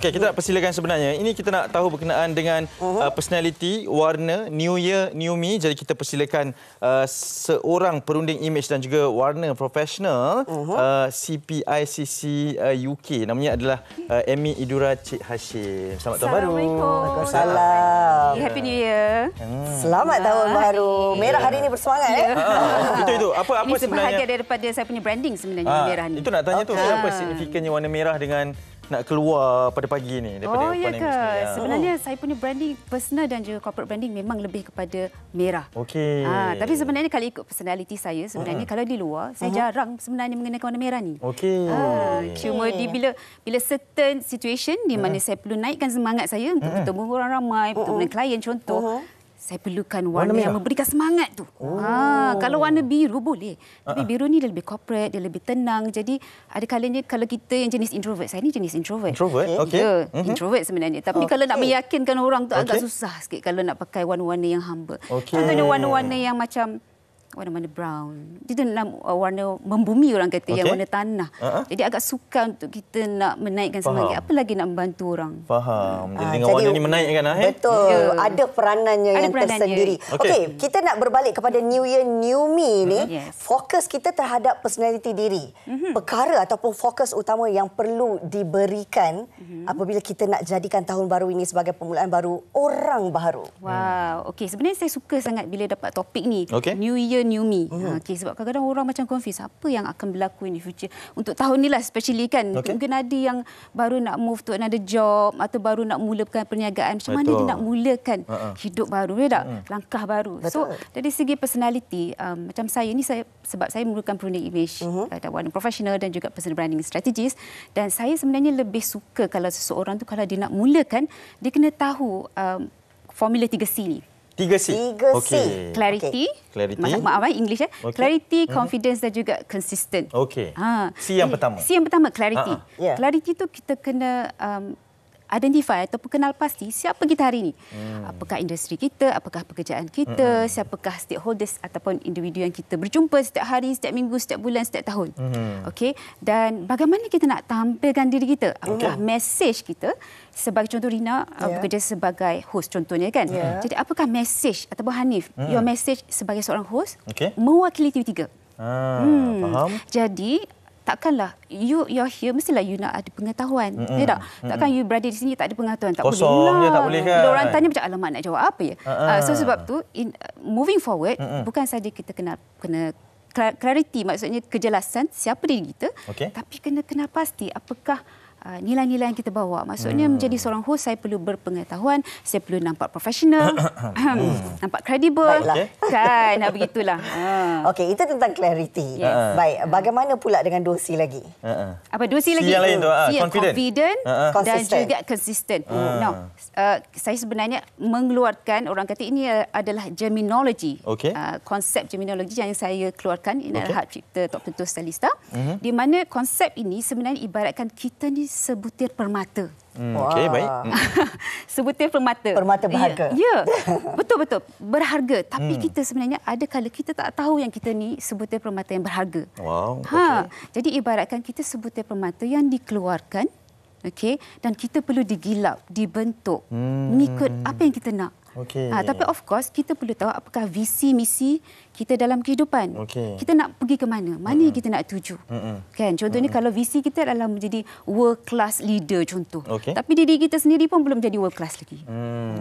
Okey, kita nak persilakan sebenarnya. Ini kita nak tahu berkenaan dengan personality, warna, New Year, New Me. Jadi kita persilakan seorang perunding imej dan juga warna profesional CPICC UK. Namanya adalah Amy Idura Cik Hashim. Selamat tahun baru. Waalaikumsalam. Happy New Year. Selamat tahun baru. Merah hari ini bersemangat. Itu. Apa ini sebenarnya? sebahagian daripada saya punya branding sebenarnya merah ni. Itu nak tanya tu, apa signifikannya warna merah dengan nak keluar pada pagi ni daripada ya Puan ke? Amy? Sebenarnya saya punya branding personal dan juga corporate branding memang lebih kepada merah. Okey. Tapi sebenarnya kalau ikut personality saya, sebenarnya kalau di luar, saya jarang sebenarnya mengenakan warna merah ni. Okey. Cuma bila certain situation di mana saya perlu naikkan semangat saya untuk bertemu orang ramai, bertemu dengan klien contoh, saya perlukan warna yang memberikan semangat tu. Kalau warna biru boleh. Tapi biru ni dia lebih corporate, dia lebih tenang. Jadi ada kalanya kalau kita yang jenis introvert, saya ni jenis introvert. Introvert? Okey. Introvert sebenarnya. Tapi kalau nak meyakinkan orang tu agak susah sikit kalau nak pakai warna-warna yang humble. Contohnya warna-warna yang macam warna-warna brown. Dia nak warna membumi orang kata, yang warna tanah. Jadi agak sukar untuk kita nak menaikkan semangat. Apa lagi nak membantu orang. Faham. Jadi dengan warna ni menaikkan. Betul. Ada peranannya yang tersendiri. Okey, kita nak berbalik kepada New Year, New Me ni. Fokus kita terhadap personality diri. Perkara ataupun fokus utama yang perlu diberikan apabila kita nak jadikan tahun baru ini sebagai permulaan baru, orang baru. Wow. Okey, sebenarnya saya suka sangat bila dapat topik ni. New Year, New Me. Okay, sebab kadang-kadang orang macam confuse apa yang akan berlaku in the future. Untuk tahun ni lah especially kan. Mungkin ada yang baru nak move to another job atau baru nak mulakan perniagaan. Macam mana dia nak mulakan hidup baru, ya tak? Langkah baru. So, dari segi personality, macam saya ni, sebab saya memerlukan perunding image dan warna profesional dan juga personal branding strategist. Dan saya sebenarnya lebih suka kalau seseorang tu kalau dia nak mulakan, dia kena tahu formula 3C ni. 3C. Clarity. Maaf, English ya. Clarity, confidence dan juga consistent. Okey. C yang pertama. C yang pertama, clarity. Clarity tu kita kena identify ataupun kenal pasti siapa kita hari ini. Apakah industri kita, apakah pekerjaan kita, siapakah stakeholders ataupun individu yang kita berjumpa setiap hari, setiap minggu, setiap bulan, setiap tahun. Okey. Dan bagaimana kita nak tampilkan diri kita? Apakah message kita? Sebagai contoh Rina bekerja sebagai host contohnya kan. Jadi apakah message ataupun Hanif, your message sebagai seorang host mewakili TV3. Faham. Jadi takkanlah you're here mestilah you nak ada pengetahuan. Tak? Takkan you berada di sini tak ada pengetahuan. Tak kosong boleh. Tak boleh kan. Bila orang tanya macam alamak nak jawab apa ya. So sebab tu moving forward bukan saja kita kena clarity, maksudnya kejelasan siapa diri kita, tapi kena kenal pasti apakah nilai-nilai yang kita bawa. Maksudnya menjadi seorang host, saya perlu berpengetahuan, saya perlu nampak profesional, nampak kredibel. Kan, begitulah. Okey, itu tentang clarity. Baik, bagaimana pula dengan 2C lagi? Apa 2C lagi? Yang lain tu, confident dan juga consistent. Now, saya sebenarnya mengeluarkan, orang kata ini adalah Geminology. Konsep Geminology yang saya keluarkan, ini adalah hak cipta Top Tentu Stylista. Di mana konsep ini sebenarnya ibaratkan kita ni sebutir permata. Okey, baik. Sebutir permata. Permata berharga. Ya, betul-betul. Berharga. Tapi kita sebenarnya ada kala kita tak tahu yang kita ni sebutir permata yang berharga. Wow. Jadi ibaratkan kita sebutir permata yang dikeluarkan, dan kita perlu digilap, dibentuk, mengikut apa yang kita nak. Tapi of course kita perlu tahu apakah visi misi kita dalam kehidupan. Kita nak pergi ke mana? Mana yang kita nak tuju? Kan? Contohnya kalau visi kita adalah menjadi world class leader contoh. Tapi diri kita sendiri pun belum jadi world class lagi.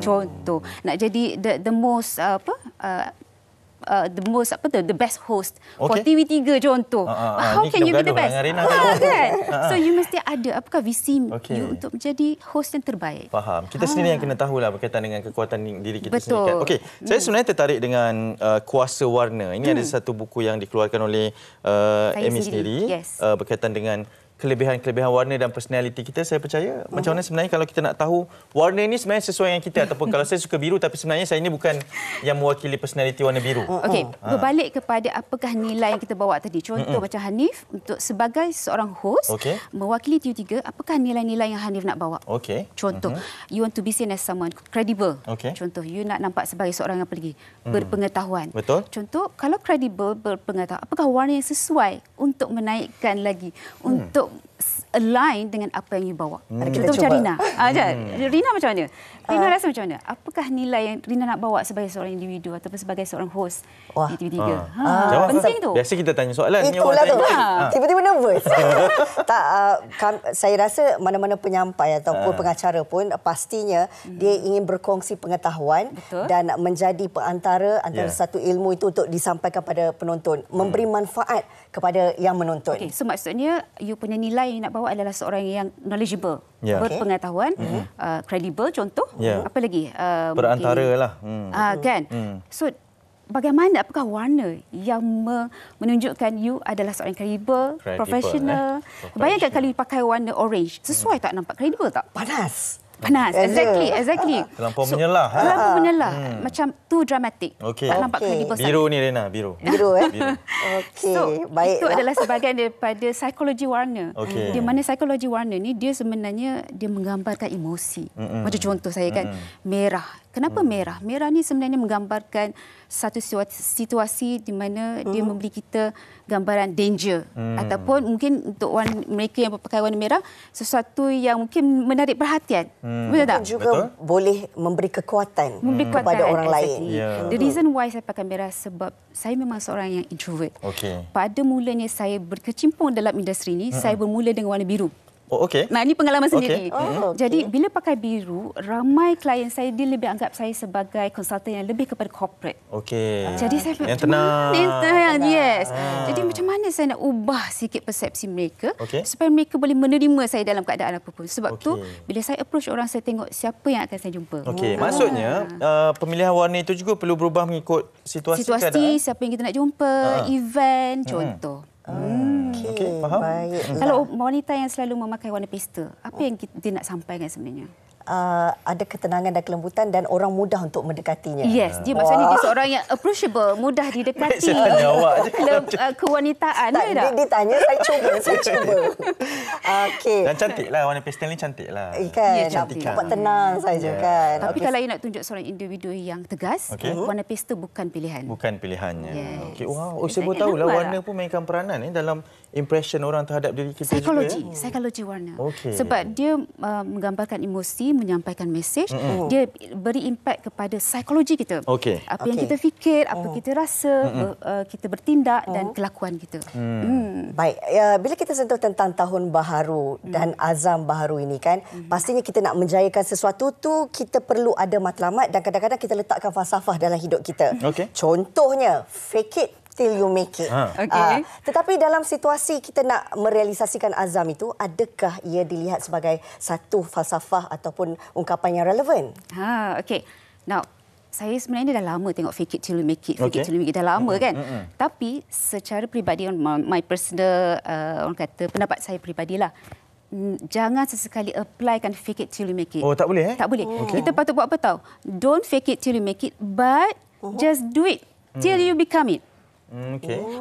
Contoh, nak jadi the most the best host for TV3 contoh. How can you be the best? Kan? So you mesti ada apakah visi you untuk menjadi host yang terbaik. Faham. Kita sendiri yang kena tahulah berkaitan dengan kekuatan diri kita sendiri. Okey, saya sebenarnya tertarik dengan Kuasa Warna. Ini ada satu buku yang dikeluarkan oleh Amy sendiri berkaitan dengan kelebihan-kelebihan warna dan personality kita. Saya percaya macam mana sebenarnya kalau kita nak tahu warna ini sebenarnya sesuai dengan kita, ataupun kalau saya suka biru tapi sebenarnya saya ini bukan yang mewakili personality warna biru. Okey, berbalik kepada apakah nilai yang kita bawa tadi. Contoh macam Hanif untuk sebagai seorang host mewakili TV3, apakah nilai-nilai yang Hanif nak bawa? Contoh, you want to be seen as someone credible. Contoh, you nak nampak sebagai seorang yang pergi berpengetahuan. Contoh, kalau credible, berpengetahuan, apakah warna yang sesuai untuk menaikkan lagi, untuk align dengan apa yang you bawa. Kita macam Rina. Rina macam mana? Rina rasa macam mana? Apakah nilai yang Rina nak bawa sebagai seorang individu ataupun sebagai seorang host di TV3? Penting tu. Biasa kita tanya soalan. Itulah tu. Tiba-tiba nervous. Saya rasa mana-mana penyampai ataupun pengacara pun pastinya dia ingin berkongsi pengetahuan dan menjadi perantara antara satu ilmu itu untuk disampaikan pada penonton, memberi manfaat kepada yang menonton. Okay, so maksudnya you punya nilai yang nak bawa adalah seorang yang knowledgeable, berpengetahuan, kredibel contoh, apa lagi? Perantara lah. Kan? So bagaimana, apakah warna yang menunjukkan you adalah seorang kredibel, profesional? Bayangkan kalau you pakai warna orange, sesuai tak, nampak kredibel tak? Panas. Exactly. Terlampau menyelah. Terlampau menyelah. Macam too dramatic. Tak nampak kredibel. Biru ni Rina, biru. Okey, so, baik. Itu adalah sebahagian daripada psikologi warna. Di mana psikologi warna ni dia sebenarnya dia menggambarkan emosi. Macam contoh saya kan, merah. Kenapa merah? Merah ni sebenarnya menggambarkan satu situasi di mana dia memberi kita gambaran danger ataupun mungkin untuk mereka yang berpakai warna merah sesuatu yang mungkin menarik perhatian. Betul tak? Juga boleh memberi kekuatan kepada orang lain. The reason why saya pakai merah sebab saya memang seorang yang introvert. Pada mulanya saya berkecimpung dalam industri ini, saya bermula dengan warna biru. Nah, ini pengalaman sendiri. Jadi, bila pakai biru, ramai klien saya, dia lebih anggap saya sebagai konsultan yang lebih kepada corporate. Jadi, saya yang tenang. Yes. Jadi, macam mana saya nak ubah sikit persepsi mereka supaya mereka boleh menerima saya dalam keadaan apapun. Sebab tu, bila saya approach orang, saya tengok siapa yang akan saya jumpa. Maksudnya, pemilihan warna itu juga perlu berubah mengikut situasi keadaan? Siapa yang kita nak jumpa, event, contoh. Faham. Baik. Kalau wanita yang selalu memakai warna pastel, apa yang dia nak sampaikan sebenarnya? Ada ketenangan dan kelembutan dan orang mudah untuk mendekatinya. Yes, dia maksudnya dia seorang yang approachable, mudah didekati. Kewanitaan. Dia tanya, saya cuba. Dan cantiklah, warna pastel ni cantiklah. Kan, dapat tenang saja kan. Tapi kalau you nak tunjuk seorang individu yang tegas, warna pastel bukan pilihan. Bukan pilihannya. Saya baru tahu lah warna pun mainkan peranan dalam impression orang terhadap diri kita juga. Psikologi warna. Sebab dia menggambarkan emosi, menyampaikan mesej, dia beri impak kepada psikologi kita. Apa yang kita fikir, apa kita rasa, kita bertindak dan kelakuan kita. Baik, bila kita sentuh tentang tahun baharu dan azam baharu ini kan, pastinya kita nak menjayakan sesuatu tu kita perlu ada matlamat dan kadang-kadang kita letakkan falsafah dalam hidup kita. Contohnya, fake it till you make it. Tetapi dalam situasi kita nak merealisasikan azam itu, adakah ia dilihat sebagai satu falsafah ataupun ungkapan yang relevan? Now, saya sebenarnya dah lama tengok fake it till you make it. Fake it till you make it dah lama kan. Tapi secara peribadi, my personal orang kata pendapat saya peribadilah, jangan sesekali applykan fake it till you make it. Tak boleh? Tak boleh. Kita patut buat apa tahu? Don't fake it till you make it, but just do it till you become it.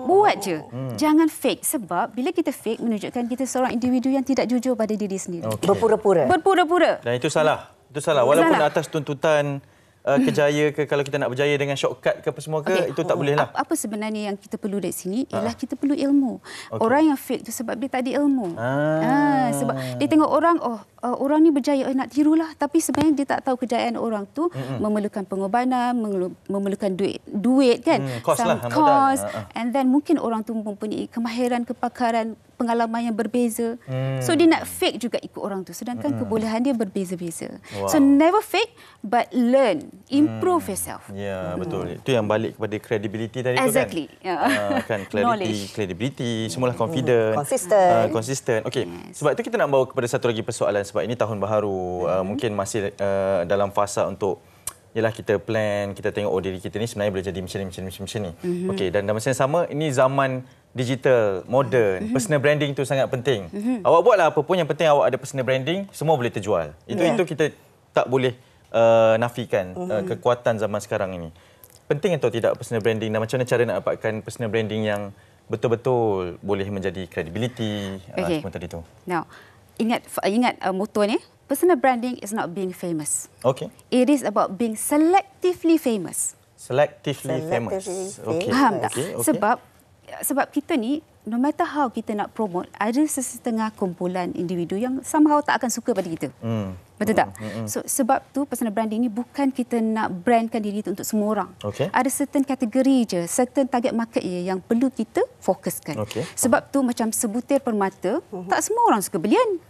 Buat je. Jangan fake. Sebab bila kita fake, menunjukkan kita seorang individu yang tidak jujur pada diri sendiri. Berpura-pura. Dan itu salah. Walaupun atas tuntutan kejaya ke, kalau kita nak berjaya dengan shortcut ke apa semua ke, itu tak boleh lah. Apa sebenarnya yang kita perlu dari sini ialah kita perlu ilmu. Orang yang fake tu sebab dia tak ada ilmu. Sebab dia tengok orang, orang ni berjaya, nak tirulah. Tapi sebenarnya dia tak tahu kejayaan orang tu memerlukan pengorbanan, memerlukan duit kan. Cost. And then mungkin orang tu mempunyai kemahiran, kepakaran, pengalaman yang berbeza. So dia nak fake juga ikut orang tu. Sedangkan kebolehan dia berbeza-beza. So never fake but learn. Improve yourself. Ya, betul. Itu yang balik kepada credibility tadi tu kan. Kan clarity, credibility, semualah confident. Consistent. Sebab itu kita nak bawa kepada satu lagi persoalan. Sebab ini tahun baharu. Mungkin masih dalam fasa untuk kita plan, kita tengok diri kita ni sebenarnya boleh jadi macam ni. Dan dalam masa yang sama, ini zaman digital, moden, personal branding tu sangat penting. Awak buatlah apa pun, yang penting awak ada personal branding, semua boleh terjual. Itu kita tak boleh nafikan kekuatan zaman sekarang ini. Penting atau tidak personal branding, dan macam mana cara nak dapatkan personal branding yang betul-betul boleh menjadi credibility seperti tadi tu. Now, ingat motto ni, personal branding is not being famous. It is about being selectively famous. Selectively famous. Faham tak? Sebab kita ni no matter how kita nak promote, ada sesetengah kumpulan individu yang somehow tak akan suka pada kita. Betul tak? So, sebab tu personal branding ni bukan kita nak brandkan diri itu untuk semua orang. Ada certain kategori je, certain target market je yang perlu kita fokuskan. Sebab tu macam sebutir permata, tak semua orang suka belian.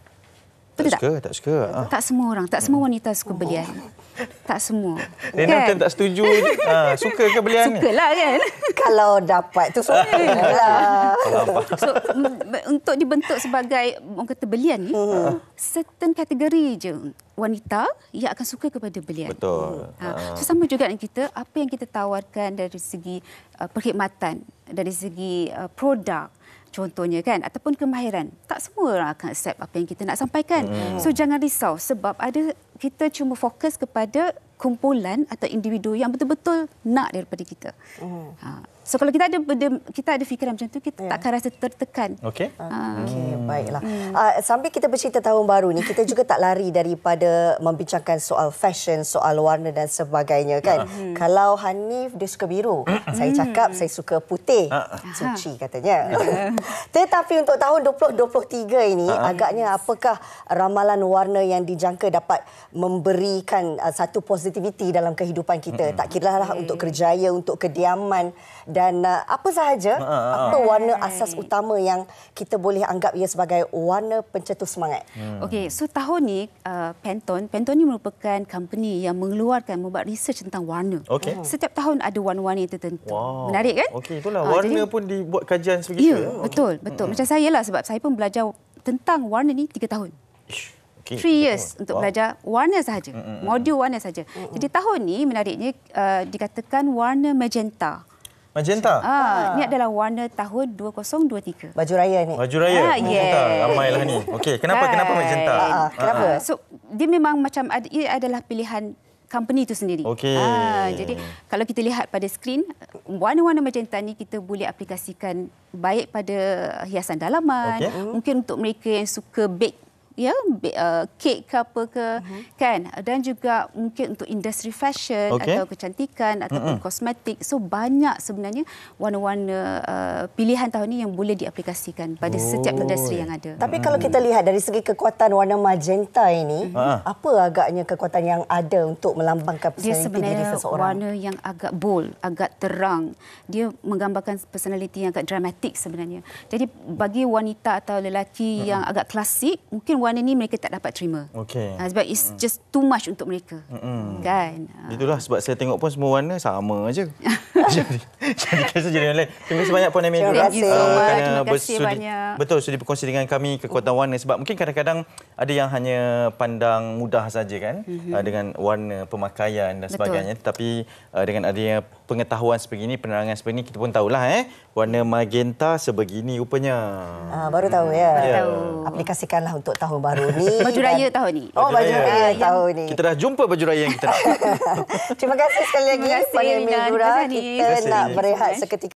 Betul tak? Tak suka. Tak semua orang, tak semua wanita suka belian. Tak semua. Lena macam tak setuju. Suka ke belian ni? Sukalah kan. Kalau dapat tu sukalah. So, untuk dibentuk sebagai orang kata belian ni, certain kategori je wanita yang akan suka kepada belian. Betul. So, sama juga dengan kita, apa yang kita tawarkan dari segi perkhidmatan, dari segi produk, contohnya kan, ataupun kemahiran, tak semua orang akan accept apa yang kita nak sampaikan. So jangan risau sebab kita cuma fokus kepada kumpulan atau individu yang betul-betul nak daripada kita. So kalau kita ada fikiran macam tu, kita tak akan rasa tertekan. Okey, baiklah. Sambil kita bercerita tahun baru ni, kita juga tak lari daripada membincangkan soal fashion, soal warna dan sebagainya kan. Kalau Hanif dia suka biru, saya cakap saya suka putih. Suci katanya. Tetapi untuk tahun 2023 ini, agaknya apakah ramalan warna yang dijangka dapat memberikan satu positiviti dalam kehidupan kita? Tak kiralah untuk kerjaya, untuk kediaman dan apa sahaja, apa warna asas utama yang kita boleh anggap ia sebagai warna pencetus semangat? Okey, so tahun ni Pantone ni merupakan company yang membuat research tentang warna. Setiap tahun ada warna-warna tertentu. Menarik kan? Okey, itulah warna pun dibuat kajian sebegitu. Ya, betul. Macam saya lah, sebab saya pun belajar tentang warna ni 3 tahun. 3 years untuk belajar warna sahaja, modul warna sahaja. Jadi tahun ni menariknya dikatakan warna magenta. Magenta? Ini adalah warna tahun 2023. Baju raya ni. Baju raya? Magenta. Ramailah ni. Okey, kenapa magenta? Kenapa? So, dia memang macam ia adalah pilihan company itu sendiri. Jadi kalau kita lihat pada skrin, warna-warna magenta ni kita boleh aplikasikan baik pada hiasan dalaman, mungkin untuk mereka yang suka bake, kek ke apa ke, kan, dan juga mungkin untuk industri fashion atau kecantikan ataupun kosmetik. So banyak sebenarnya warna-warna pilihan tahun ini yang boleh diaplikasikan pada setiap industri yang ada. Tapi kalau kita lihat dari segi kekuatan warna magenta ini, apa agaknya kekuatan yang ada untuk melambangkan personaliti diri seseorang? Dia sebenarnya warna yang agak bold, agak terang. Dia menggambarkan personaliti yang agak dramatik sebenarnya. Jadi bagi wanita atau lelaki yang agak klasik, mungkin warna ni mereka tak dapat terima. Sebab it's just too much untuk mereka. Kan? Itulah sebab saya tengok pun semua warna sama aje. Jadi kisah jadi lain. Terima kasih banyak Puan Amelia kerana banyak. Betul, sudi berkongsi dengan kami kekuatan warna, sebab mungkin kadang-kadang ada yang hanya pandang mudah saja kan, dengan warna pemakaian dan sebagainya. Tetapi dengan adanya pengetahuan sebegini, penerangan sebegini, kita pun tahulah warna magenta sebegini rupanya. Baru tahu ya. Aplikasikanlah untuk tahun baru ni. Baju raya tahun ni. Baju raya tahun ni. Kita dah jumpa baju raya yang kita nak. Terima kasih sekali lagi Puan Amelia. Kita nak berehat seketika.